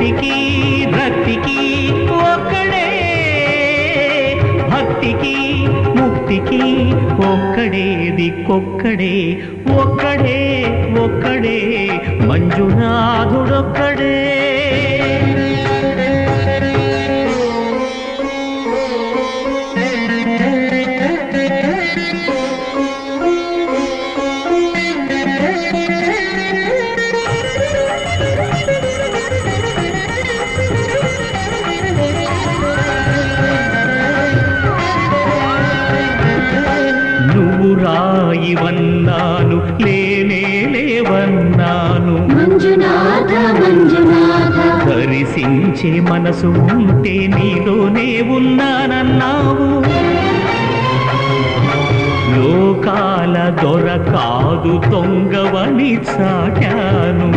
ముక్తికి రక్తికి ఒక్కడే, భక్తికి ముక్తికి ఒక్కడే దిక్కొక్కడే, ఒక్కడే ఒక్కడే మంజునాథుడొక్కడే. నువ్వు రాయివన్నాను, లేనే లేవన్నాను, మంజునాథ మంజునాథ దర్శించే మనసు ఉంటే నీలోనే ఉన్నానన్నావు. లోకాల దొర కాదు దొంగవని చాటాను.